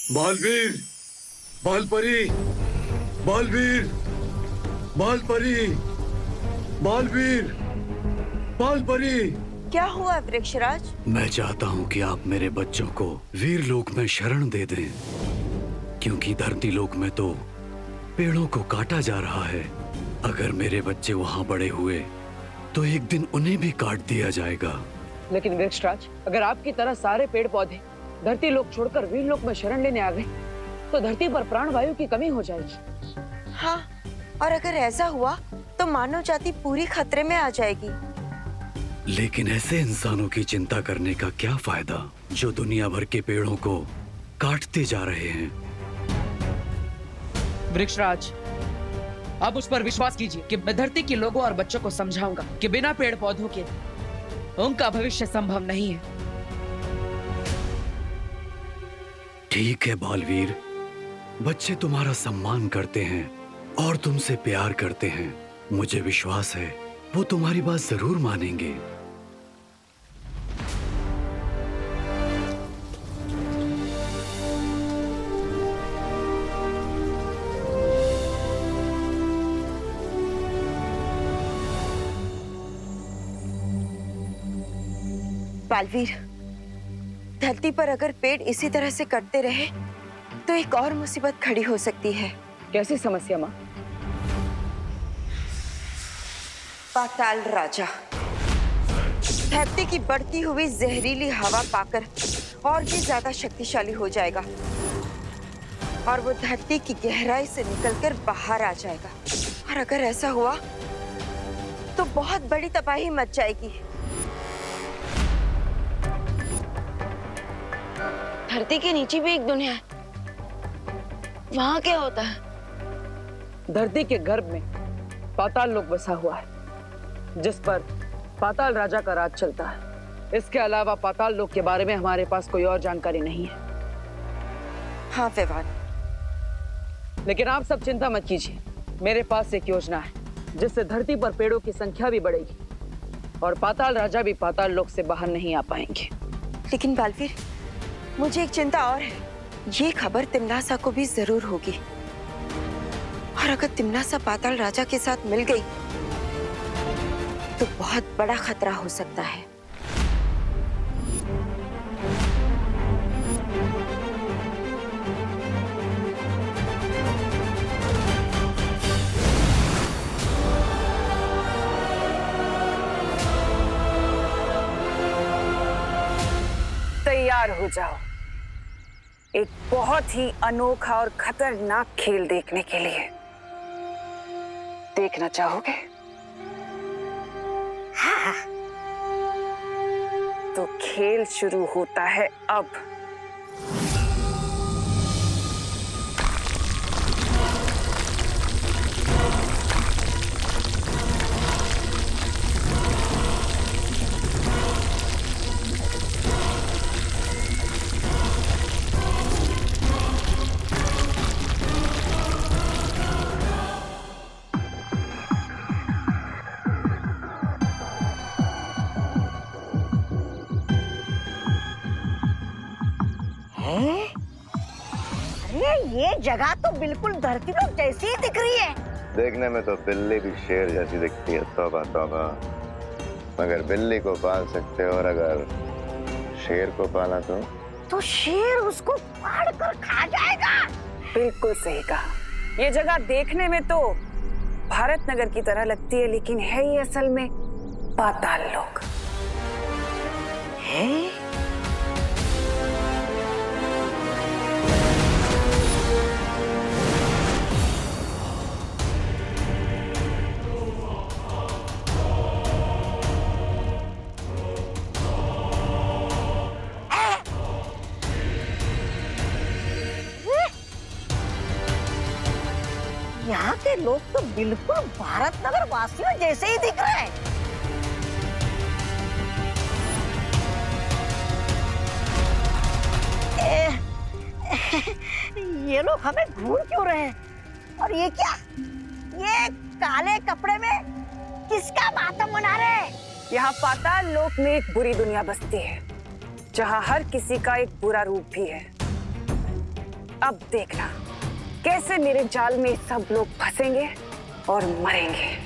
बालवीर, बालपरी, बालवीर, बालपरी, बालवीर, बालपरी। क्या हुआ वृक्षराज? मैं चाहता हूँ कि आप मेरे बच्चों को वीर लोक में शरण दे दें, क्योंकि धरती लोक में तो पेड़ों को काटा जा रहा है। अगर मेरे बच्चे वहाँ बड़े हुए तो एक दिन उन्हें भी काट दिया जाएगा। लेकिन वृक्षराज, अगर आपकी तरह सारे पेड़ पौधे धरती लोक छोड़कर वीर लोक में शरण लेने आ गए तो धरती पर प्राणवायु की कमी हो जाएगी। हाँ, और अगर ऐसा हुआ तो मानव जाति पूरी खतरे में आ जाएगी। लेकिन ऐसे इंसानों की चिंता करने का क्या फायदा जो दुनिया भर के पेड़ों को काटते जा रहे हैं। वृक्षराज, आप उस पर विश्वास कीजिए कि मैं धरती के लोगों और बच्चों को समझाऊंगा कि बिना पेड़ पौधों के उनका भविष्य संभव नहीं है। ठीक है बालवीर, बच्चे तुम्हारा सम्मान करते हैं और तुमसे प्यार करते हैं। मुझे विश्वास है वो तुम्हारी बात जरूर मानेंगे। बालवीर, धरती पर अगर पेड़ इसी तरह से कटते रहे तो एक और मुसीबत खड़ी हो सकती है। कैसी समस्या माँ? पाताल राजा धरती की बढ़ती हुई जहरीली हवा पाकर और भी ज्यादा शक्तिशाली हो जाएगा और वो धरती की गहराई से निकलकर बाहर आ जाएगा। और अगर ऐसा हुआ तो बहुत बड़ी तबाही मच जाएगी। धरती के नीचे भी एक दुनिया है, वहां क्या होता है? धरती के गर्भ में पाताल लोक बसा हुआ है, जिस पर पाताल राजा का राज चलता है। इसके अलावा पाताल लोक के बारे में हमारे पास कोई और जानकारी नहीं है। हाँ विवान, लेकिन आप सब चिंता मत कीजिए, मेरे पास एक योजना है जिससे धरती पर पेड़ों की संख्या भी बढ़ेगी और पाताल राजा भी पाताल लोक से बाहर नहीं आ पाएंगे। लेकिन बालवीर, मुझे एक चिंता और है। ये खबर तिमनासा को भी जरूर होगी और अगर तिमनासा पाताल राजा के साथ मिल गई तो बहुत बड़ा खतरा हो सकता है। तैयार हो जाओ एक बहुत ही अनोखा और खतरनाक खेल देखने के लिए। देखना चाहोगे? हाँ, तो खेल शुरू होता है अब। अरे ये जगह तो बिल्कुल धरती लोक जैसी ही दिख रही है। देखने में तो बिल्ली भी शेर जैसी दिखती है। तौबा तौबा, मगर बिल्ली को पाल सकते हो और अगर शेर को पाला तो शेर उसको फाड़ कर खा जाएगा। बिल्कुल सही कहा। ये जगह देखने में तो भारत नगर की तरह लगती है, लेकिन है ये असल में पाताल लोक। है? यहाँ के लोग तो बिल्कुल भारत नगर वासियों जैसे ही दिख रहे हैं। ये लोग हमें घूर क्यों रहे हैं? और ये क्या? ये काले कपड़े में किसका मातम मना रहे हैं? यहाँ पाताल लोक में एक बुरी दुनिया बसती है, जहाँ हर किसी का एक बुरा रूप भी है। अब देखना कैसे मेरे जाल में सब लोग फंसेंगे और मरेंगे।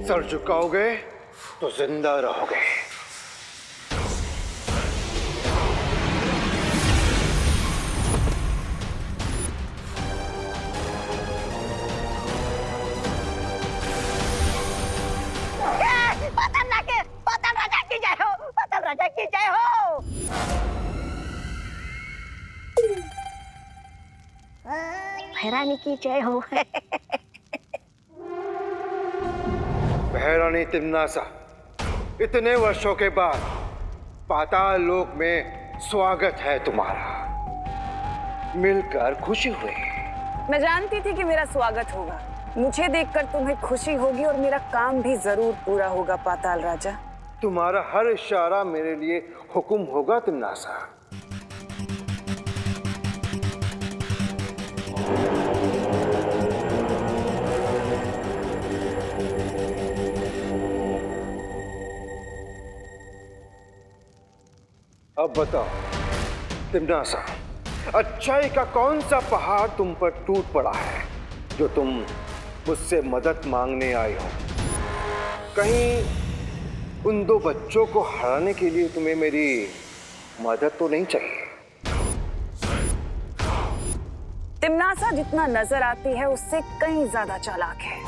सर झुकाओगे तो जिंदा रहोगे। पाताल राजा की जय हो, पाताल राजा की जय हो। भैरानी की जय हो। महारानी तिम्नासा, इतने वर्षों के बाद पाताल लोक में स्वागत है तुम्हारा। मिलकर खुशी हुई। मैं जानती थी कि मेरा स्वागत होगा। मुझे देखकर तुम्हें खुशी होगी और मेरा काम भी जरूर पूरा होगा पाताल राजा। तुम्हारा हर इशारा मेरे लिए हुक्म होगा तिम्नासा। अब बताओ तिम्नासा, अच्छाई का कौन सा पहाड़ तुम पर टूट पड़ा है जो तुम मुझसे मदद मांगने आई हो? कहीं उन दो बच्चों को हराने के लिए तुम्हें मेरी मदद तो नहीं चाहिए? तिम्नासा जितना नजर आती है उससे कहीं ज्यादा चालाक है।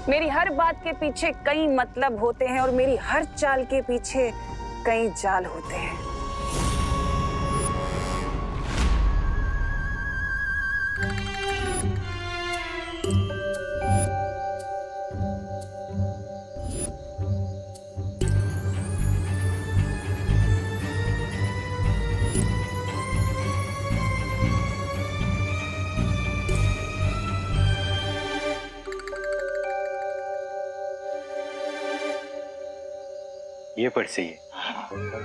मेरी हर बात के पीछे कई मतलब होते हैं और मेरी हर चाल के पीछे कई जाल होते हैं। ये पर्ची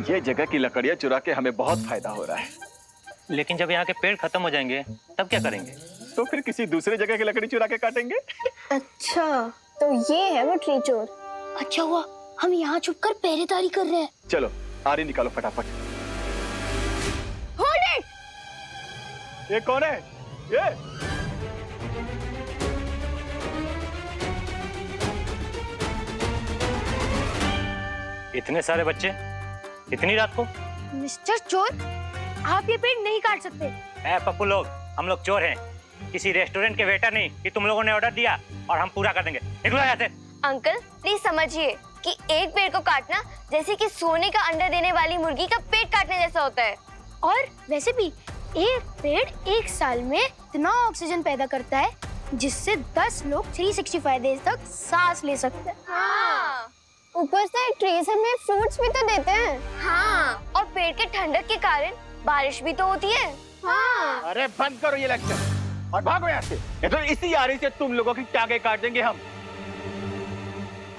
ये जगह की लकड़ियां चुरा के हमें बहुत फायदा हो रहा है। लेकिन जब यहाँ के पेड़ खत्म हो जाएंगे तब क्या करेंगे? तो फिर किसी दूसरे जगह की लकड़ी चुरा के काटेंगे। अच्छा, तो ये है वो ट्री चोर। अच्छा हुआ हम यहाँ छुपकर पहरेदारी कर रहे हैं। चलो आरी निकालो फटाफट। Hold it. ये कौन है? ये इतने सारे बच्चे इतनी रात को? मिस्टर चोर, आप ये पेड़ नहीं काट सकते। ए पप्पू लोग, हम लोग चोर हैं, किसी रेस्टोरेंट के वेटर नहीं कि तुम लोगों ने ऑर्डर दिया और हम पूरा कर देंगे। निकलो यहाँ से। अंकल प्लीज समझिए कि एक पेड़ को काटना जैसे कि सोने का अंडा देने वाली मुर्गी का पेट काटने जैसा होता है। और वैसे भी एक पेड़ एक साल में इतना ऑक्सीजन पैदा करता है जिससे 10 लोग 365 डेज तक सांस ले सकते हैं। हाँ। ऊपर से ट्रीज हमें फ्रूट्स भी तो देते हैं। हाँ। और पेड़ के ठंडक के कारण बारिश भी तो होती है। हाँ। अरे बंद करो ये लेक्चर और भागो यहाँ से। ये तो इसी आरी से तुम लोगों की टांगे काट देंगे हम।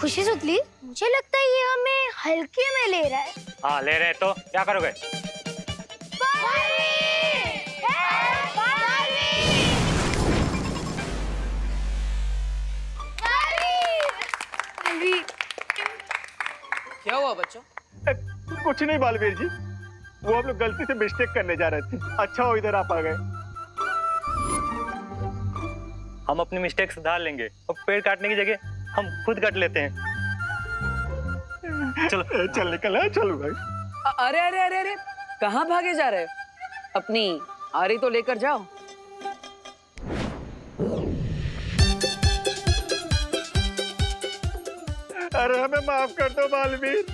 खुशी सुतली, मुझे लगता है ये हमें हल्के में ले रहा है। हाँ ले रहे तो क्या करोगे? क्या हुआ बच्चों? कुछ नहीं बालवीर जी, वो हम लोग गलती से मिस्टेक करने जा रहे थे। अच्छा हो इधर आप आ गए। हम अपनी मिस्टेक सुधार लेंगे और पेड़ काटने की जगह हम खुद काट लेते हैं। चलो चल निकल है, चलो भाई। अरे अरे अरे अरे, कहाँ भागे जा रहे हो? अपनी आरी तो लेकर जाओ। अरे हमें माफ कर दो बालवीर,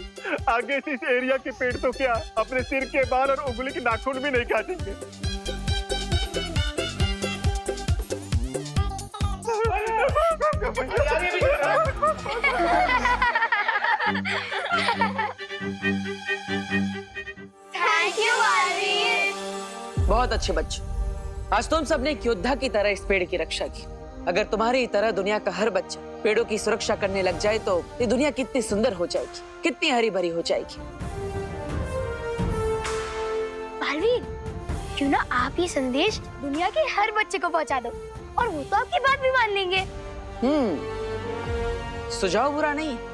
आगे से इस एरिया के पेड़ तो क्या अपने सिर के बाल और उंगली के नाखून भी नहीं काटेंगे। बहुत अच्छे बच्चे। आज तुम सबने एक योद्धा की तरह इस पेड़ की रक्षा की। अगर तुम्हारी तरह दुनिया का हर बच्चा पेड़ों की सुरक्षा करने लग जाए तो ये दुनिया कितनी सुंदर हो जाएगी, कितनी हरी भरी हो जाएगी। बालवीर, क्यों ना आप ये संदेश दुनिया के हर बच्चे को पहुंचा दो और वो तो आपकी बात भी मान लेंगे। सुझाव बुरा नहीं है।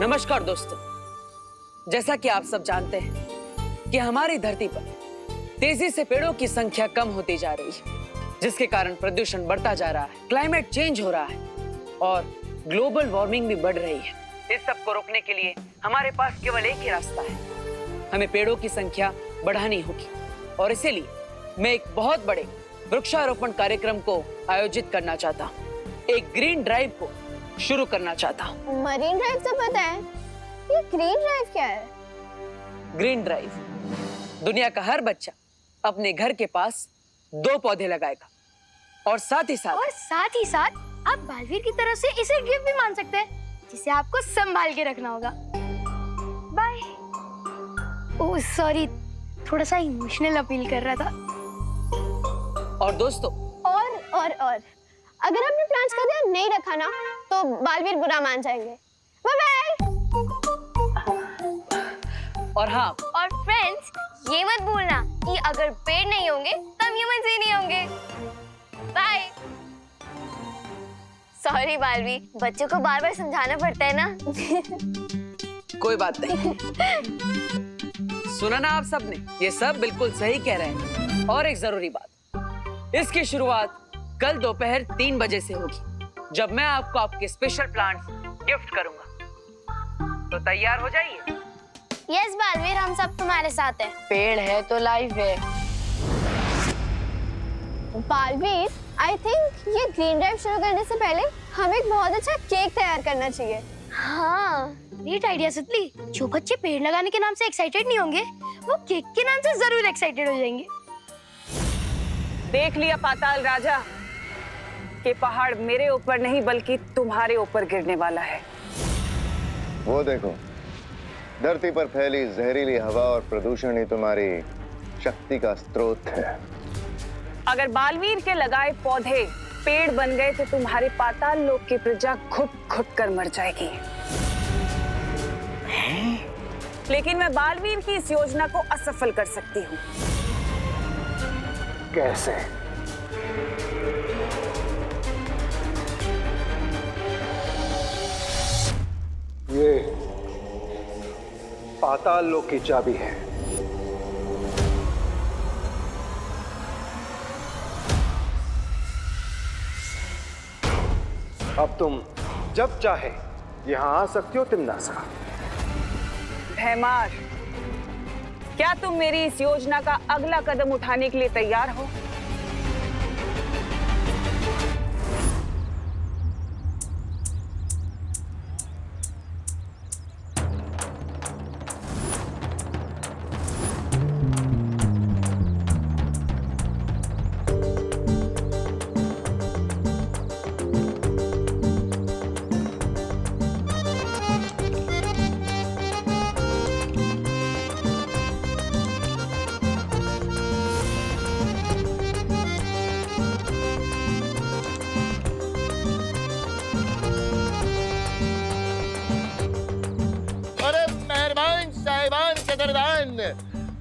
नमस्कार दोस्तों, जैसा कि आप सब जानते हैं कि हमारी धरती पर तेजी से पेड़ों की संख्या कम होती जा रही है, जिसके कारण प्रदूषण बढ़ता जा रहा है, क्लाइमेट चेंज हो रहा है और ग्लोबल वार्मिंग भी बढ़ रही है। इस सब को रोकने के लिए हमारे पास केवल एक ही रास्ता है, हमें पेड़ों की संख्या बढ़ानी होगी। और इसीलिए मैं एक बहुत बड़े वृक्षारोपण कार्यक्रम को आयोजित करना चाहता हूँ, एक ग्रीन ड्राइव को शुरू करना चाहता हूँ। मरीन ड्राइव तो पता है, ये ग्रीन ड्राइव क्या है? ग्रीन ड्राइव, दुनिया का हर बच्चा अपने घर के पास 2 पौधे लगाएगा और साथ ही साथ आप बालवीर की तरफ से इसे गिफ्ट भी मान सकते हैं, जिसे आपको संभाल के रखना होगा। बाय। ओह सॉरी, थोड़ा सा इमोशनल अपील कर रहा था। और दोस्तों, और अगर आपने प्लान्स का ध्यान नहीं रखा ना तो बालवीर बुरा मान जाएंगे। Bye bye. और हाँ, और फ्रेंड्स, ये मत भूलना कि अगर पेड़ नहीं होंगे तब ह्यूमंस ही नहीं होंगे। बाय। सॉरी बालवीर, बच्चों को बार बार समझाना पड़ता है ना। कोई बात नहीं। सुना ना आप सबने, ये सब बिल्कुल सही कह रहे हैं। और एक जरूरी बात, इसकी शुरुआत कल दोपहर 3 बजे से होगी, जब मैं आपको आपके स्पेशल प्लांट्स गिफ्ट करूंगा। तो तैयार हो जाइए। यस बालवीर, हम सब तुम्हारे साथ हैं। पेड़ है तो लाइफ है। बालवीर, आई थिंक ये ग्रीन ड्राइव शुरू करने से पहले हमें एक बहुत अच्छा केक तैयार करना चाहिए। हाँ, ग्रेट आइडिया सुतली। जो बच्चे पेड़ लगाने के नाम से एक्साइटेड नहीं होंगे, वो केक के नाम से जरूर एक्साइटेड हो जाएंगे। देख लिया पाताल राजा कि पहाड़ मेरे ऊपर नहीं बल्कि तुम्हारे ऊपर गिरने वाला है। वो देखो, धरती पर फैली जहरीली हवा और प्रदूषण ही तुम्हारी शक्ति का स्रोत है। अगर बालवीर के लगाए पौधे पेड़ बन गए तो तुम्हारे पाताल लोक की प्रजा घुट-घुट कर मर जाएगी। लेकिन मैं बालवीर की इस योजना को असफल कर सकती हूँ। कैसे? ये पाताल लोक की चाबी है। अब तुम जब चाहे यहां आ सकती हो तिम्नासा। भैमार, क्या तुम मेरी इस योजना का अगला कदम उठाने के लिए तैयार हो?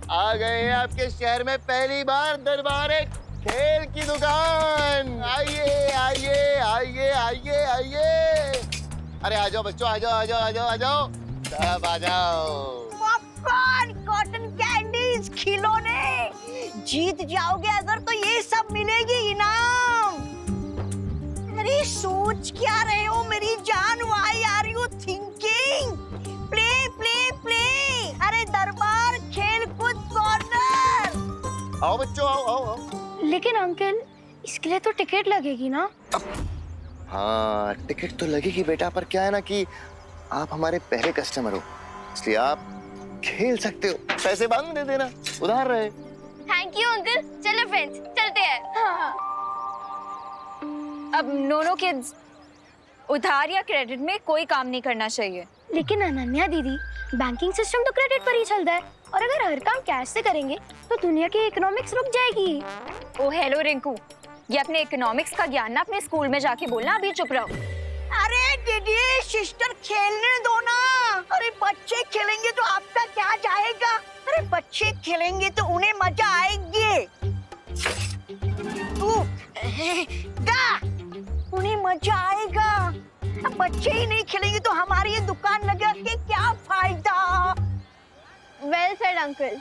आ गए हैं आपके शहर में पहली बार दरबारे खेल की दुकान। आइए आइए आइए आइए आइए। अरे आ जाओ बच्चों, आ जाओ आ जाओ आ जाओ आ जाओ, सब आ जाओ। पॉपकॉर्न, कॉटन कैंडीज, खिलौने। जीत जाओगे अगर तो ये सब मिलेगी इनाम। अरे सोच क्या रहे हो मेरी जान? Why are you thinking? Play play play. अरे दरबार खेल कूद कॉर्नर। आओ बच्चों, आओ आओ आओ। लेकिन अंकल, इसके लिए तो टिकट लगेगी ना? हाँ, टिकट तो लगेगी बेटा, पर क्या है ना कि आप हमारे पहले कस्टमर हो, इसलिए आप खेल सकते हो। पैसे बाद में दे देना, उधार रहे। Thank you uncle. चलो फ्रेंड्स, चलते हैं। हाँ। अब नोनो किड्स, उधार या क्रेडिट में कोई काम नहीं करना चाहिए। लेकिन अनन्या दीदी, बैंकिंग सिस्टम तो क्रेडिट पर ही चलता है और अगर हर काम कैश से करेंगे तो दुनिया की इकोनॉमिक्स रुक जाएगी। ओ हेलो रिंकू, ये अपने इकोनॉमिक्स का ज्ञान ना अपने स्कूल में जाके बोलना, अभी चुप रहो। अरे दीदी सिस्टर खेलने दो ना। अरे बच्चे खेलेंगे तो आपका क्या जाएगा? अरे बच्चे खेलेंगे तो उन्हें मजा आएगी। उन्हें मजा आएगा। अब बच्चे ही नहीं खेलेंगे तो हमारी ये दुकान लगा के क्या फायदा? Well said uncle.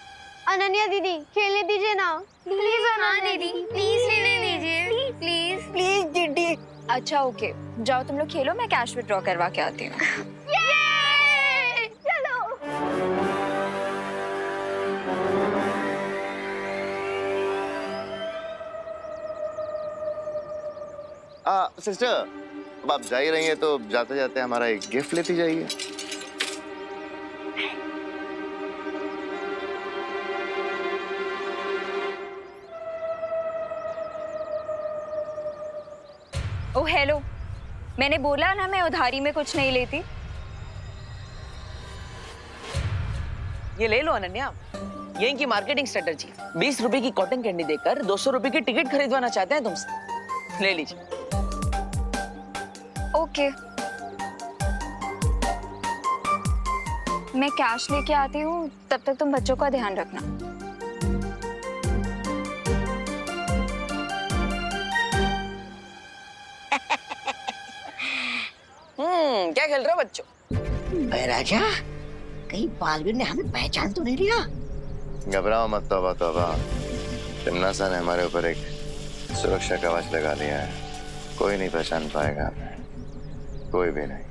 अनन्या दीदी खेलने दीजिए ना प्लीज। अनन्या दीदी प्लीज खेलने दीजिए प्लीज। प्लीज दीदी। अच्छा ओके, जाओ तुम लोग खेलो, मैं कैश विड्रॉ करवा के आती हूँ। चलो। सिस्टर, अब आप जा ही रही हैं तो जाते जाते हमारा एक गिफ्ट लेती जाइए। ओ हेलो, मैंने बोला ना मैं उधारी में कुछ नहीं लेती। ये ले लो अनन्या, यही की मार्केटिंग स्ट्रेटजी। 20 रुपए की कॉटन कैंडी देकर 200 रुपए की टिकट खरीदवाना चाहते हैं तुमसे, ले लीजिए। ओके, मैं कैश लेके आती हूँ, तब तक तुम बच्चों का ध्यान रखना। क्या खेल रहे हो बच्चों? राजा, कहीं बालवीर ने हमें पहचान तो नहीं लिया? घबराओ मत तौबा तौबा, तिमनासा ने हमारे ऊपर एक सुरक्षा कवच लगा लिया है। कोई नहीं पहचान पाएगा हमें, कोई भी नहीं।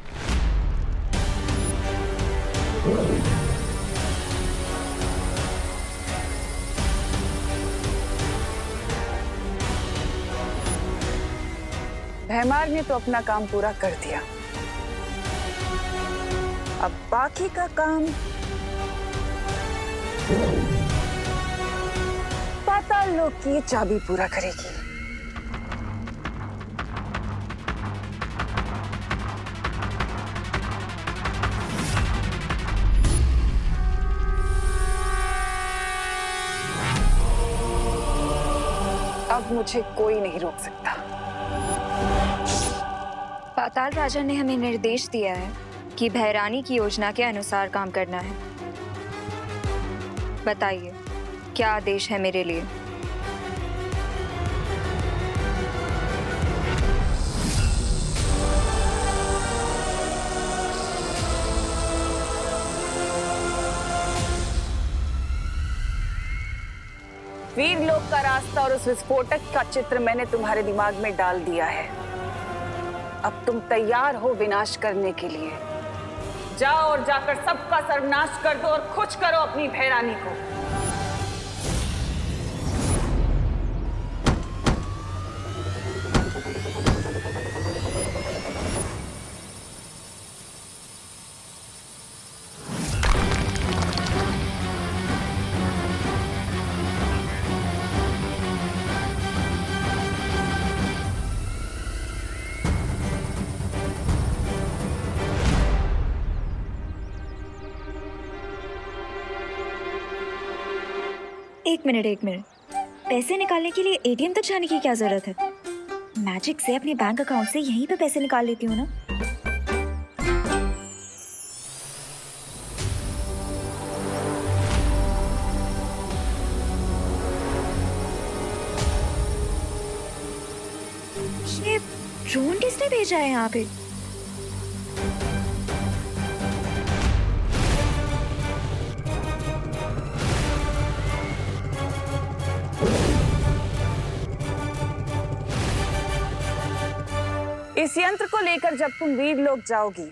भैमार ने तो अपना काम पूरा कर दिया, अब बाकी का काम पाताल लोक की चाबी पूरा करेगी। अब मुझे कोई नहीं रोक सकता। पाताल राजा ने हमें निर्देश दिया है कि भैरानी की योजना के अनुसार काम करना है। बताइए, क्या आदेश है मेरे लिए? वीरलोक का रास्ता और उस विस्फोटक का चित्र मैंने तुम्हारे दिमाग में डाल दिया है। अब तुम तैयार हो विनाश करने के लिए। जाओ और जाकर सबका सर्वनाश कर दो और खुश करो अपनी भैरानी को। एक मिनट, पैसे निकालने के लिए एटीएम तक जाने की क्या जरूरत है? मैजिक से अपने बैंक अकाउंट से यहीं पे पैसे निकाल लेती हूँ ना। ये ड्रोन किसने भेजा है यहाँ पे? इस यंत्र को लेकर जब तुम वीरलोक जाओगी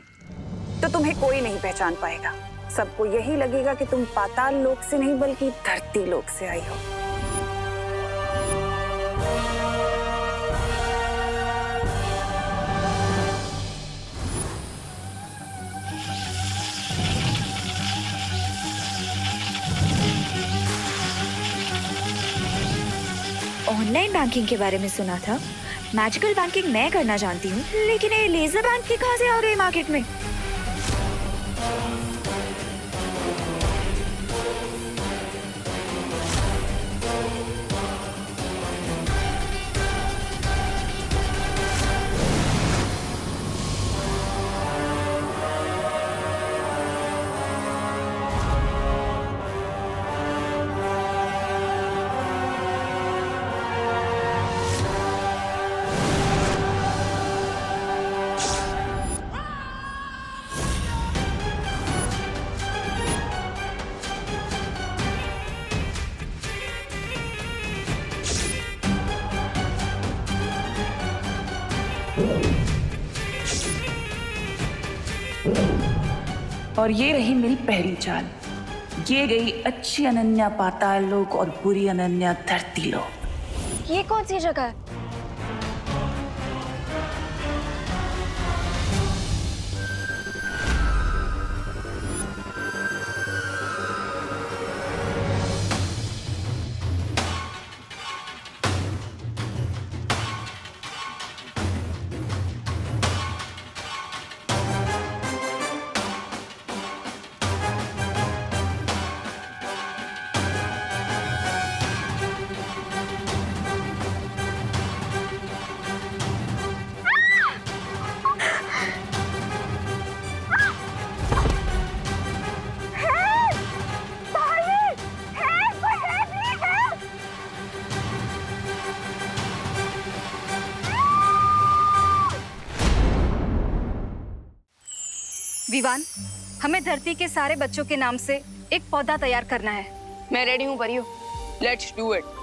तो तुम्हें कोई नहीं पहचान पाएगा। सबको यही लगेगा कि तुम पाताल लोक से नहीं बल्कि धरती लोक से आई हो। ऑनलाइन बैंकिंग के बारे में सुना था, मैजिकल बैंकिंग मैं करना जानती हूँ, लेकिन ये लेजर बैंक के कहाँ से आ गए मार्केट में? और ये रही मेरी पहली चाल। ये गई अच्छी अनन्या पाताल लोक और बुरी अनन्या धरती लोक। ये कौन सी जगह है? विवान, हमें धरती के सारे बच्चों के नाम से एक पौधा तैयार करना है। मैं रेडी हूँ परियो, लेट्स डू इट।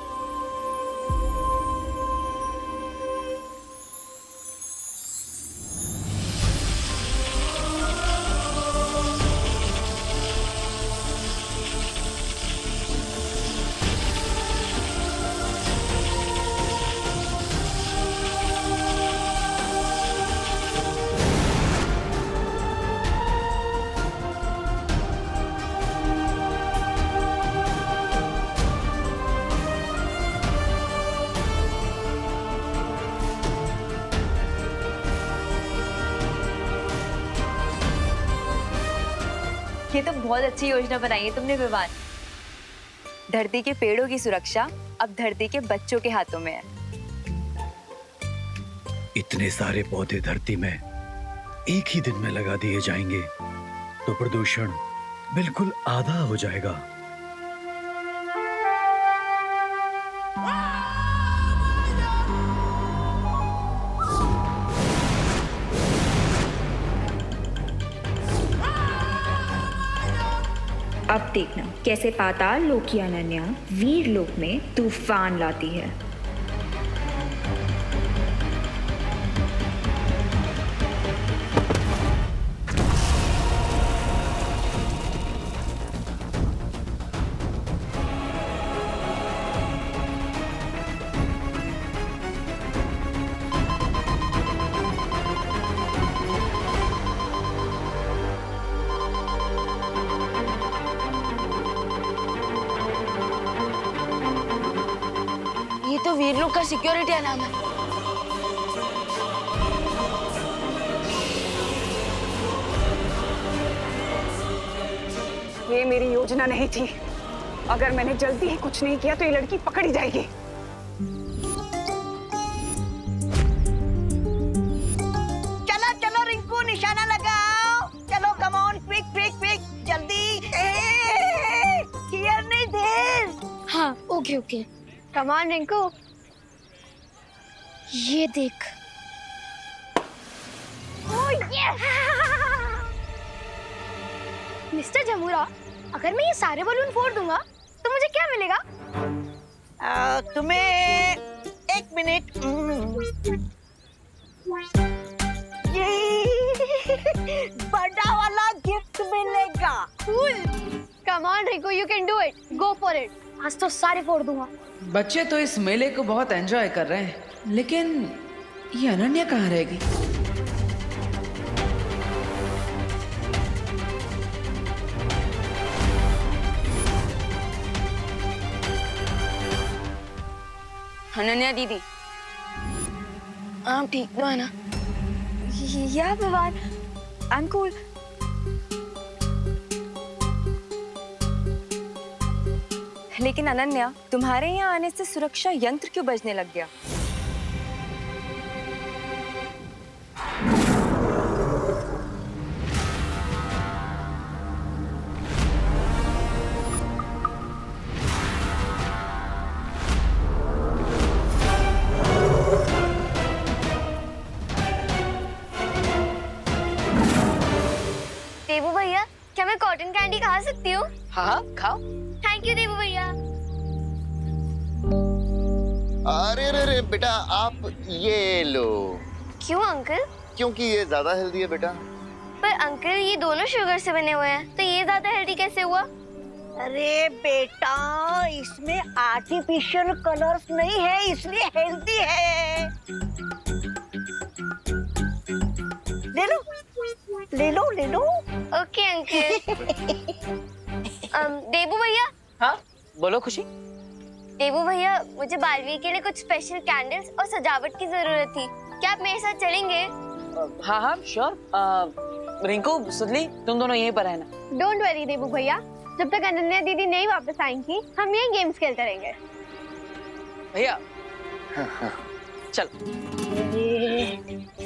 ये तो बहुत अच्छी योजना बनाई है तुमने विवान। धरती के पेड़ों की सुरक्षा अब धरती के बच्चों के हाथों में है। इतने सारे पौधे धरती में एक ही दिन में लगा दिए जाएंगे तो प्रदूषण बिल्कुल आधा हो जाएगा। अब देखना कैसे पाताल लोक की अनन्या वीर लोक में तूफान लाती है। ये तो वीर लोग का सिक्योरिटी अलार्म है। ये मेरी योजना नहीं थी। अगर मैंने जल्दी ही कुछ नहीं किया तो ये लड़की पकड़ी जाएगी। चलो चलो रिंकू, निशाना लगाओ। चलो come on, quick quick quick, जल्दी। हियर नहीं देर। हाँ, ओके ओके। कमान रिंकू, ये देख। Oh yes! मिस्टर जमूरा, अगर मैं ये सारे बलून फोड़ दूंगा तो मुझे क्या मिलेगा? तुम्हें 1 मिनट। ये बड़ा वाला गिफ्ट मिलेगा। Come on Rinku, you can do it. Go for it. आज तो सारे फोड़ दूंगा। बच्चे तो इस मेले को बहुत एंजॉय कर रहे हैं, लेकिन ये अनन्या कहाँ रहेगी? अनन्या दीदी, हाँ ठीक तो है ना? या विवान, आई एम कूल। लेकिन अनन्या, तुम्हारे यहाँ आने से सुरक्षा यंत्र क्यों बजने लग गया? देवू भैया, क्या मैं कॉटन कैंडी खा सकती हूँ? हाँ, खाओ। थैंक यू देवू भैया। अरे अरे अरे बेटा, आप ये लो। क्यों अंकल? क्योंकि ये ज्यादा हेल्दी है बेटा। पर अंकल, ये दोनों शुगर से बने हुए हैं, तो ये ज्यादा हेल्दी कैसे हुआ? अरे बेटा, इसमें आर्टिफिशियल कलर्स नहीं है, इसलिए हेल्दी है। ले लो, ले लो, ले लो। Okay uncle. देवू भैया। हाँ, बोलो खुशी। देवू भैया, मुझे बालवीर के लिए कुछ स्पेशल कैंडल्स और सजावट की जरूरत थी। क्या आप मेरे साथ चलेंगे? हाँ हाँ श्योर। रिंकू, सुधली, तुम दोनों यहीं पर रहना। डोंट वरी देवू भैया, जब तक अनन्या दीदी नहीं वापस आएंगी, हम यही गेम्स खेलते रहेंगे। भैया चल।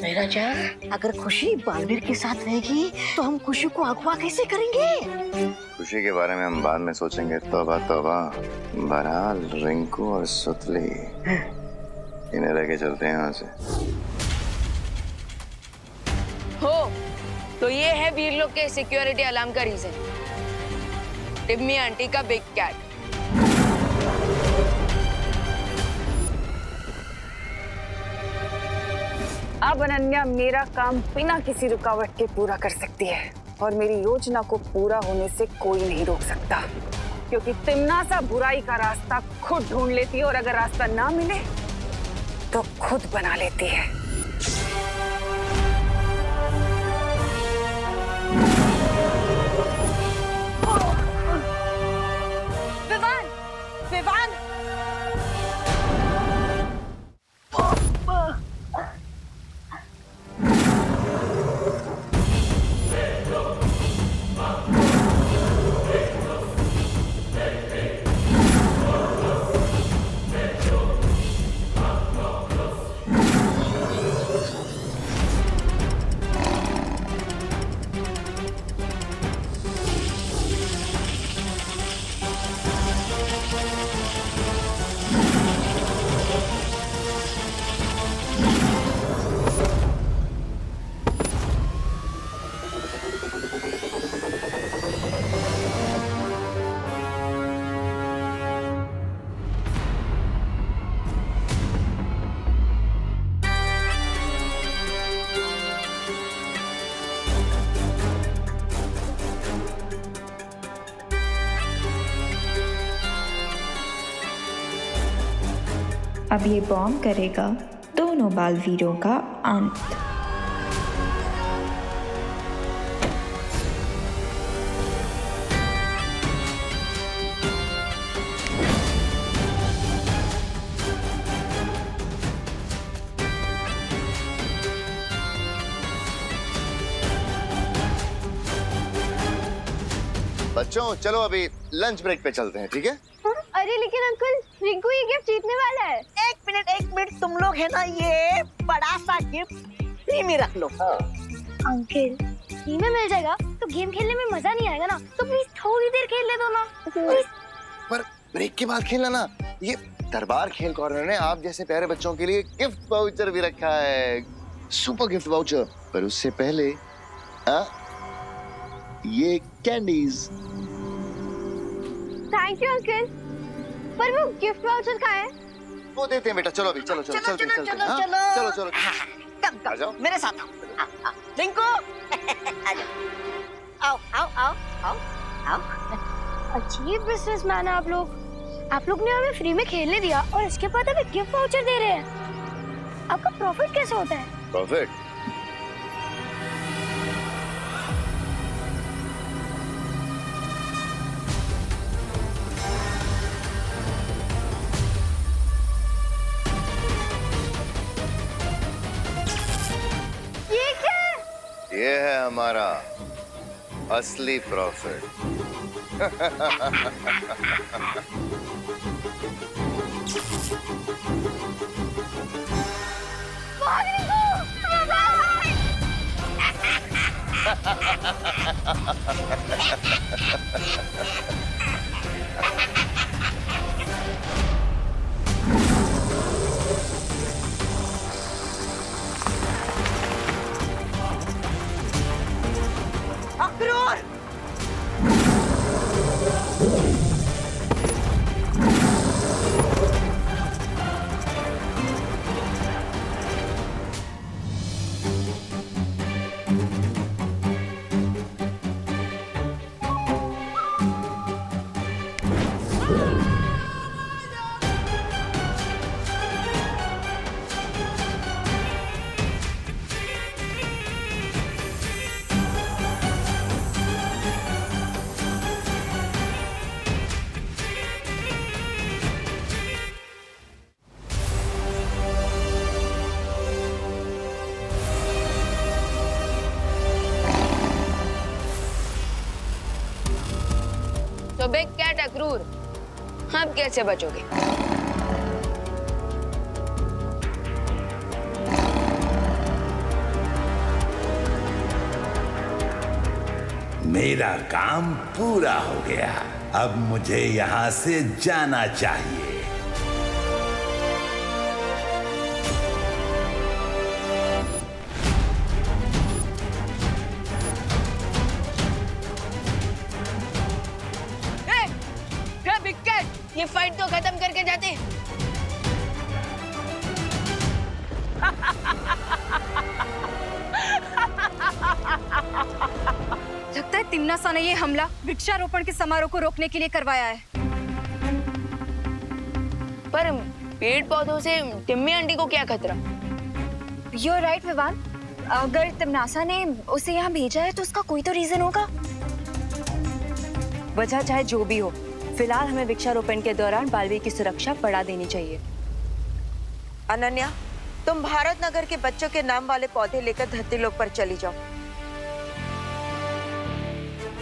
मेरा जान, अगर खुशी बालवीर के साथ रहेगी तो हम खुशी को अगवा कैसे करेंगे? खुशी के बारे में हम बाद में सोचेंगे। तौबा तौबा। बहरहाल रिंकू और सुतली इन्हें लेके चलते हैं यहाँ से। हो तो ये है वीरलोक के सिक्योरिटी अलार्म का रीजन। टिम्मी आंटी का बिग कैट। अब अनन्या मेरा काम बिना किसी रुकावट के पूरा कर सकती है और मेरी योजना को पूरा होने से कोई नहीं रोक सकता, क्योंकि तिम्नासा बुराई का रास्ता खुद ढूंढ लेती है और अगर रास्ता ना मिले तो खुद बना लेती है। विवान, विवान। अब ये बॉम्ब करेगा दोनों बालवीरों का अंत। बच्चों चलो अभी लंच ब्रेक पे चलते हैं, ठीक है? अरे लेकिन अंकल, रिंकू ये गिफ्ट जीतने वाला है। एक मिनट, तुम लोग है ना, ये बड़ा सा गिफ्ट फ्री में रख लो। अंकल, फ्री में मिल जाएगा तो गेम खेलने में मजा नहीं आएगा ना, तो प्लीज थोड़ी देर खेल ले दो ना। पर ब्रेक के बाद खेलना ना। ये दरबार खेल कॉर्नर ने आप जैसे प्यारे बच्चों के लिए गिफ्ट वाउचर भी रखा है, सुपर गिफ्ट वाउचर। पर उससे पहले ये कैंडीज। थैंक यू अंकल, पर वो गिफ्ट वाउचर कहाँ है? वो देते हैं बेटा। चलो अभी चलो चलो चलो चलो चलो चलो। कम जाओ। मेरे साथ आओ। रिंकू आओ आओ आओ आओ आओ। अजीब बिजनेसमैन है आप लोग ने हमें फ्री में खेलने दिया और इसके बाद हमें गिफ्ट वाउचर दे रहे हैं। आपका प्रॉफिट कैसे होता है? प्रॉफिट? हमारा असली प्रॉफिट। अक्रूर! तो बिग कैट अक्रूर, आप कैसे बचोगे? मेरा काम पूरा हो गया। अब मुझे यहाँ से जाना चाहिए। बिग कैट, ये फाइट तो खत्म करके जाते। लगता है तिम्नासा ने ये हमला वृक्षारोपण के समारोह को रोकने के लिए करवाया है। पर पेड़ पौधों से टिम्मी आंटी को क्या खतरा? You're right, Vivaan. अगर तिम्नासा ने उसे यहाँ भेजा है तो उसका कोई तो रीजन होगा। वजह चाहे जो भी हो, फिलहाल हमें वृक्षारोपण के दौरान बालवीर की सुरक्षा बढ़ा देनी चाहिए। अनन्या, तुम भारत नगर के बच्चों के नाम वाले पौधे लेकर धरती लोक पर चली जाओ।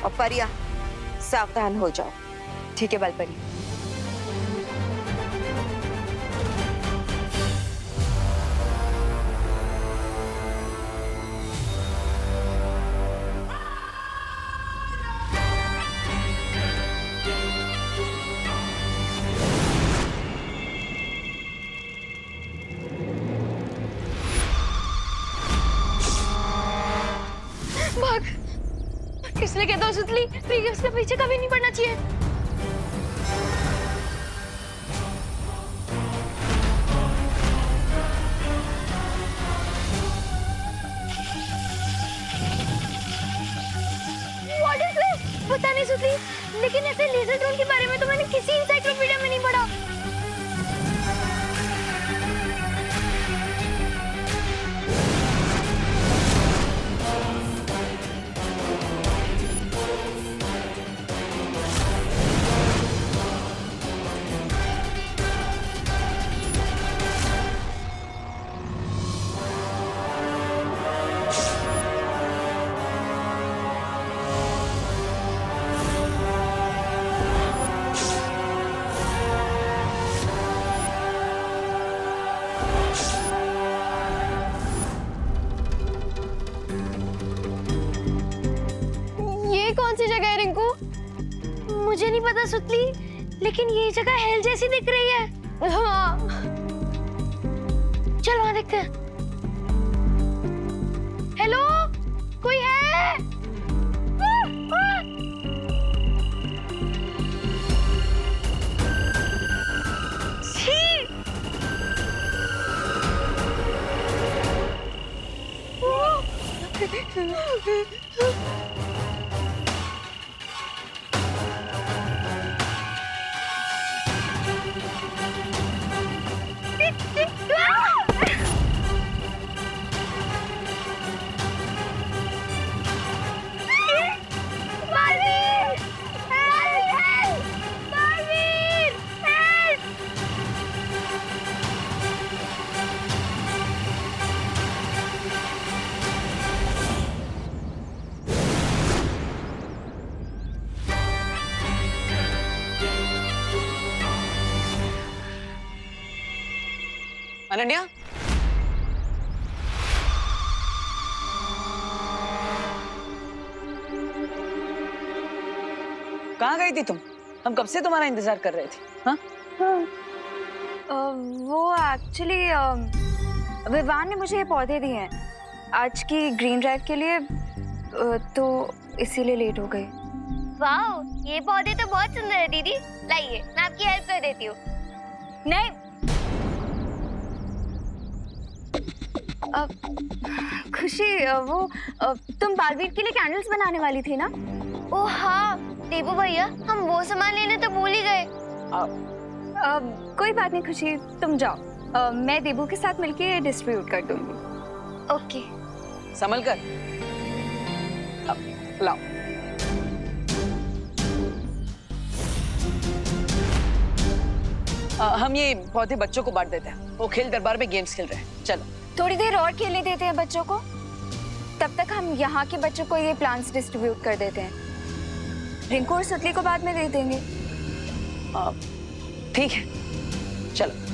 और परिया, सावधान हो जाओ। ठीक है बालपरी। भाग! किसने कहता सुतली? उसके पीछे कभी नहीं पड़ना चाहिए। What is this? पता नहीं सुतली, लेकिन ऐसे लेजर ड्रोन के बारे में तो मैंने किसी एनसाइक्लोपीडिया में नहीं पढ़ा। कौन सी जगह है रिंकू? मुझे नहीं पता सुतली, लेकिन ये जगह हेल जैसी दिख रही है। हाँ, चल वहां देखते हैं। हेलो, कोई है? छी! अनन्या, कहाँ गई थी तुम? हम कब से तुम्हारा इंतजार कर रहे थे। हाँ? वो एक्चुअली विवान ने मुझे ये पौधे दिए हैं आज की ग्रीन ड्राइव के लिए, तो इसीलिए लेट हो गई। वाओ, ये पौधे तो बहुत सुंदर है दीदी। लाइए, मैं आपकी हेल्प कर देती हूँ। नहीं, खुशी, वो तुम बालवीर के लिए कैंडल्स बनाने वाली थी ना? ओह हाँ देबू भैया, हम वो सामान लेने तो भूल ही गए। कोई बात नहीं खुशी, तुम जाओ, मैं देबू के साथ मिलके डिस्ट्रीब्यूट कर दूंगी। ओके। संभल कर। लाओ। हम ये पौधे बच्चों को बांट देते हैं, वो खेल दरबार में गेम्स खेल रहे हैं। चलो थोड़ी देर और खेलने देते हैं बच्चों को, तब तक हम यहाँ के बच्चों को ये प्लांट्स डिस्ट्रीब्यूट कर देते हैं। रिंकू और सुतली को बाद में दे देंगे। ठीक है, चलो।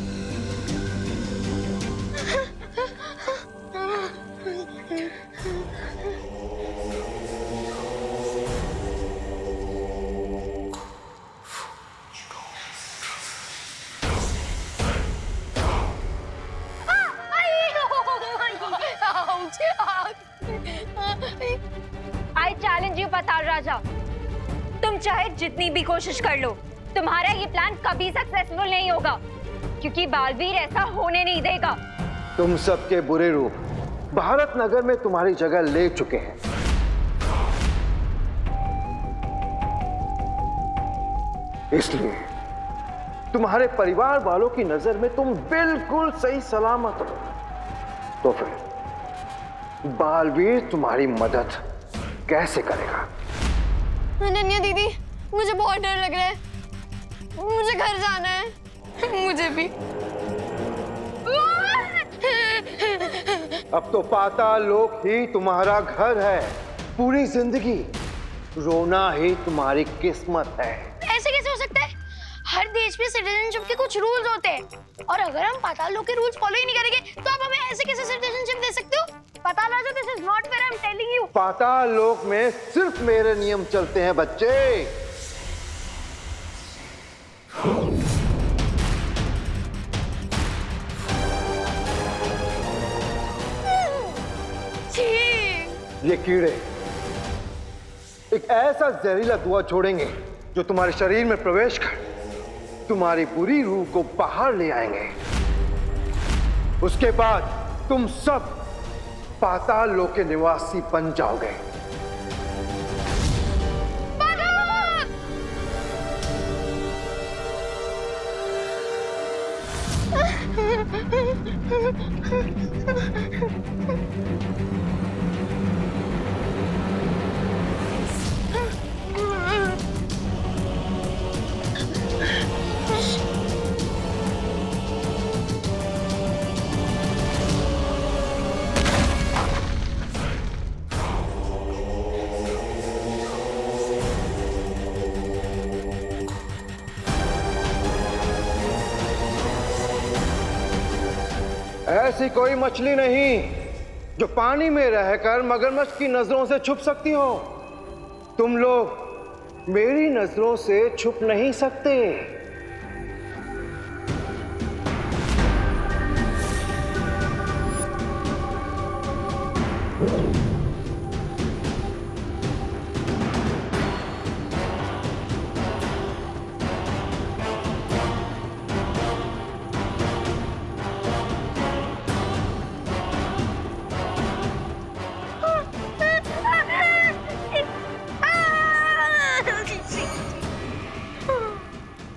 I challenge you, पाताल राजा। तुम चाहे जितनी भी कोशिश कर लो, तुम्हारा ये प्लान कभी सक्सेसफुल नहीं होगा, क्योंकि बालवीर ऐसा होने नहीं देगा। तुम सबके बुरे रूप भारत नगर में तुम्हारी जगह ले चुके हैं। इसलिए तुम्हारे परिवार वालों की नजर में तुम बिल्कुल सही सलामत हो। तो फिर बालवीर तुम्हारी मदद कैसे करेगा? अनन्या दीदी, मुझे बहुत डर लग रहा है। मुझे घर जाना है। मुझे भी। अब तो पाताल लोक ही तुम्हारा घर है। पूरी जिंदगी रोना ही तुम्हारी किस्मत है। ऐसे कैसे हो सकता है? हर देश में सिटीजनशिप के कुछ रूल्स होते हैं, और अगर हम पाताल लोक के रूल्स फॉलो ही नहीं करेंगे तो आप हमें ऐसे कैसे सिटीजनशिप दे सकते हो? Patal Raja, this is not fair, I am telling you. Patal Lok में सिर्फ मेरे नियम चलते हैं बच्चे। ये कीड़े एक ऐसा जहरीला धुआं छोड़ेंगे जो तुम्हारे शरीर में प्रवेश कर तुम्हारी बुरी रूह को बाहर ले आएंगे। उसके बाद तुम सब पाताल लोक के निवासी बन जाओगे। ऐसी कोई मछली नहीं जो पानी में रहकर मगरमच्छ की नजरों से छुप सकती हो। तुम लोग मेरी नजरों से छुप नहीं सकते।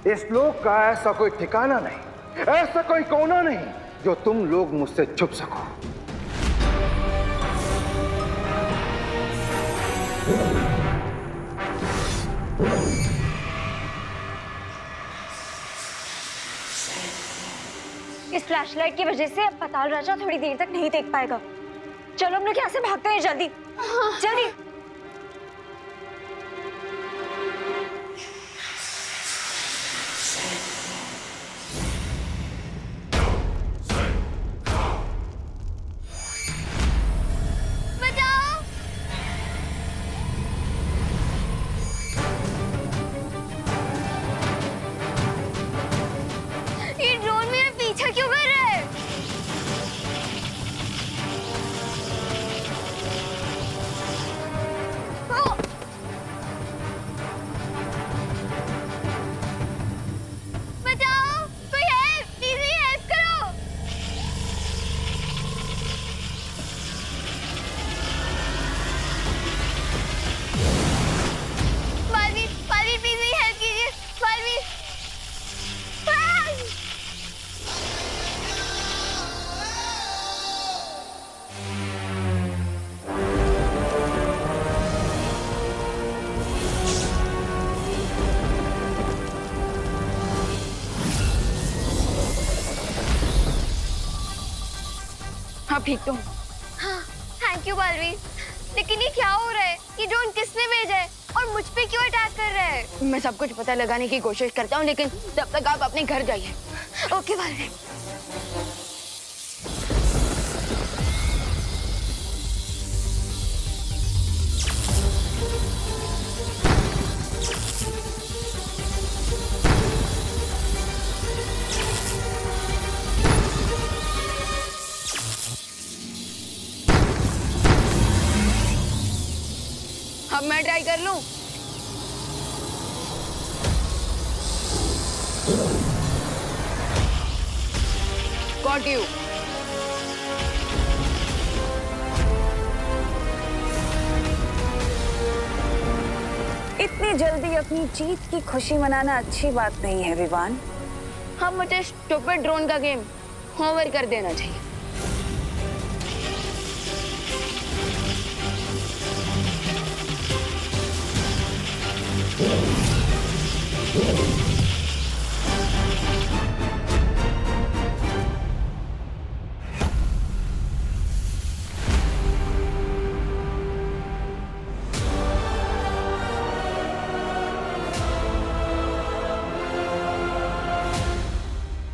इस लोक का ऐसा कोई ठिकाना नहीं, ऐसा कोई कोना नहीं जो तुम लोग मुझसे छुप सको। इस फ्लैशलाइट की वजह से अब पाताल राजा थोड़ी देर तक नहीं देख पाएगा। चलो हम लोग यहाँ से भागते हैं, जल्दी जल्दी। ठीक तो हूँ। हाँ, थैंक यू बालवीर। लेकिन ये क्या हो रहा है? ये ड्रोन किसने भेजा है और मुझ पे क्यों अटैक कर रहा है? मैं सब कुछ पता लगाने की कोशिश करता हूँ, लेकिन तब तक आप अपने घर जाइए। ओके बालवीर। अब मैं ट्राई कर लूं? Got you. इतनी जल्दी अपनी जीत की खुशी मनाना अच्छी बात नहीं है विवान। हाँ, मुझे स्टूपिड ड्रोन का गेम ओवर कर देना चाहिए।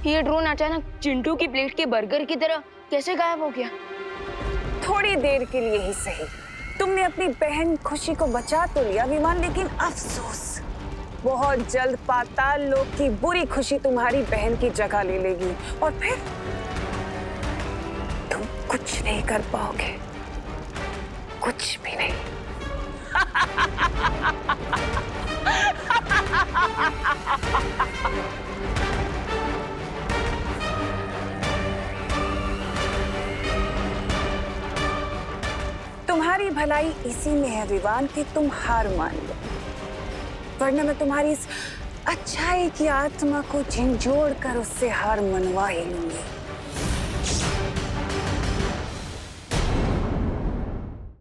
ये ड्रोन अचानक चिंटू की प्लेट के बर्गर की तरह कैसे गायब हो गया? थोड़ी देर के लिए ही सही तुमने अपनी बहन खुशी को बचा तो लिया विमान, लेकिन अफसोस बहुत जल्द पाताल लोक की बुरी खुशी तुम्हारी बहन की जगह ले लेगी और फिर तुम कुछ नहीं कर पाओगे, कुछ भी नहीं। तुम्हारी भलाई इसी में है विवान कि तुम हार मान लो, वरना मैं तुम्हारी इस अच्छाई की आत्मा को झिंझोड़ कर उससे हार मनवा ही लूंगी।